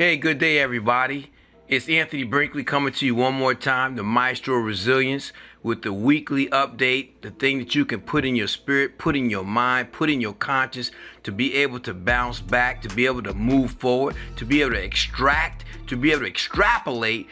Hey, good day, everybody. It's Anthony Brinkley coming to you one more time, the Maestro of Resilience, with the weekly update, the thing that you can put in your spirit, put in your mind, put in your conscience to be able to bounce back, to be able to move forward, to be able to extract, to be able to extrapolate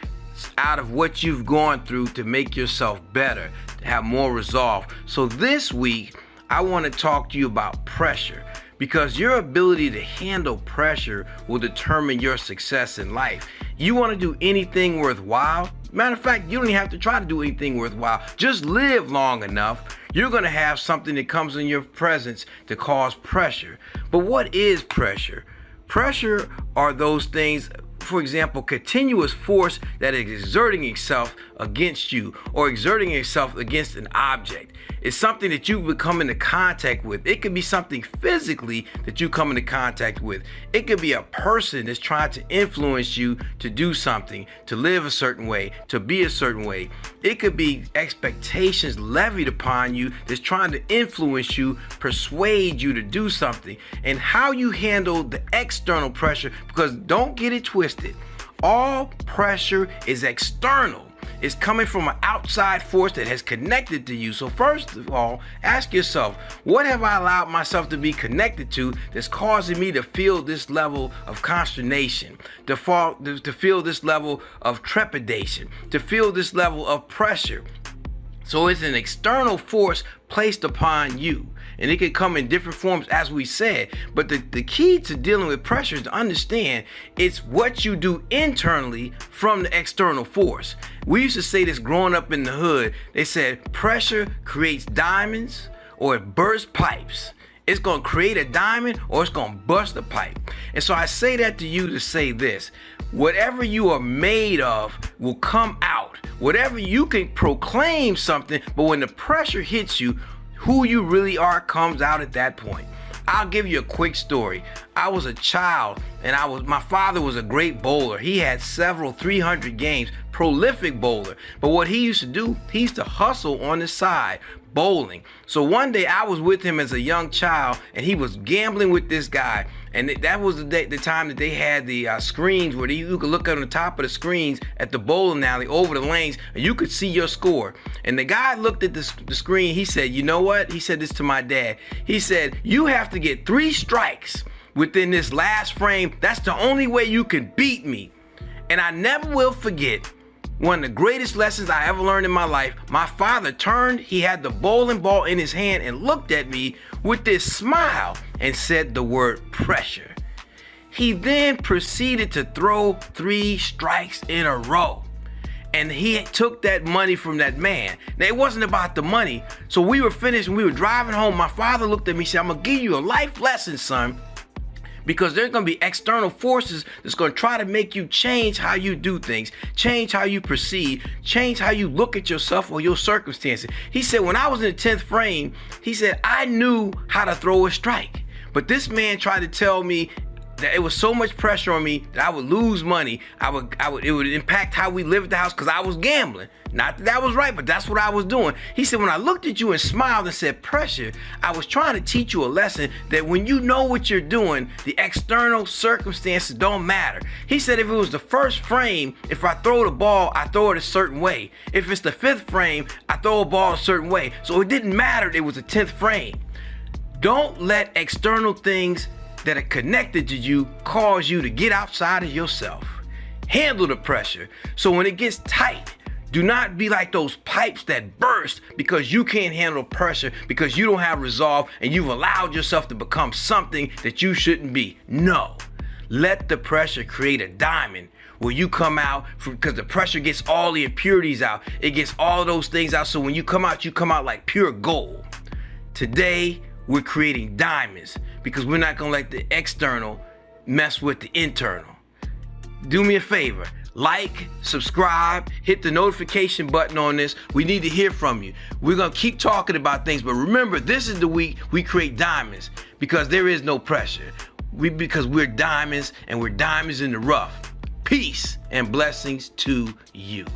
out of what you've gone through to make yourself better, to have more resolve. So this week, I want to talk to you about pressure, because your ability to handle pressure will determine your success in life. You want to do anything worthwhile? Matter of fact, you don't even have to try to do anything worthwhile. Just live long enough. You're going to have something that comes in your presence to cause pressure. But what is pressure? Pressure are those things, for example, continuous force that is exerting itself against you or exerting itself against an object. It's something that you come into contact with. It could be something physically that you come into contact with. It could be a person that's trying to influence you to do something, to live a certain way, to be a certain way. It could be expectations levied upon you that's trying to influence you, persuade you to do something. And how you handle the external pressure, because don't get it twisted. All pressure is external. It's coming from an outside force that has connected to you. So first of all, ask yourself, what have I allowed myself to be connected to that's causing me to feel this level of consternation, to feel this level of trepidation, to feel this level of pressure? So it's an external force placed upon you. And it can come in different forms, as we said. But the key to dealing with pressure is to understand it's what you do internally from the external force. We used to say this growing up in the hood. They said pressure creates diamonds or it bursts pipes. It's going to create a diamond or it's going to bust a pipe. And so I say that to you to say this. Whatever you are made of will come out. Whatever you can proclaim something, but when the pressure hits you, who you really are comes out at that point. I'll give you a quick story. I was a child and my father was a great bowler. He had several 300 games, prolific bowler. But what he used to do, he used to hustle on the side, bowling. So one day I was with him as a young child and he was gambling with this guy. And that was the time that they had the screens where you could look on the top of the screens at the bowling alley over the lanes and you could see your score. And the guy looked at the screen. He said, you know what? He said this to my dad. He said, you have to get 3 strikes within this last frame. That's the only way you can beat me. And I never will forget one of the greatest lessons I ever learned in my life. My father turned, he had the bowling ball in his hand and looked at me with this smile and said the word pressure. He then proceeded to throw 3 strikes in a row. And he took that money from that man. Now, it wasn't about the money. So we were finished and we were driving home. My father looked at me and said, I'm going to give you a life lesson, son. Because there's going to be external forces that's going to try to make you change how you do things, change how you perceive, change how you look at yourself or your circumstances. He said, when I was in the 10th frame, he said, I knew how to throw a strike. But this man tried to tell me that it was so much pressure on me that I would lose money. It would impact how we live at the house because I was gambling. Not that that was right, but that's what I was doing. He said, when I looked at you and smiled and said pressure, I was trying to teach you a lesson that when you know what you're doing, the external circumstances don't matter. He said, if it was the first frame, if I throw the ball, I throw it a certain way. If it's the 5th frame, I throw a ball a certain way. So it didn't matter it was the 10th frame. Don't let external things that are connected to you cause you to get outside of yourself. Handle the pressure. So when it gets tight, do not be like those pipes that burst because you can't handle pressure, because you don't have resolve and you've allowed yourself to become something that you shouldn't be. No. Let the pressure create a diamond where you come out, because the pressure gets all the impurities out. It gets all those things out. So when you come out like pure gold. Today, we're creating diamonds because we're not going to let the external mess with the internal. Do me a favor. Like, subscribe, hit the notification button on this. We need to hear from you. We're going to keep talking about things, but remember, this is the week we create diamonds because there is no pressure. Because we're diamonds and we're diamonds in the rough. Peace and blessings to you.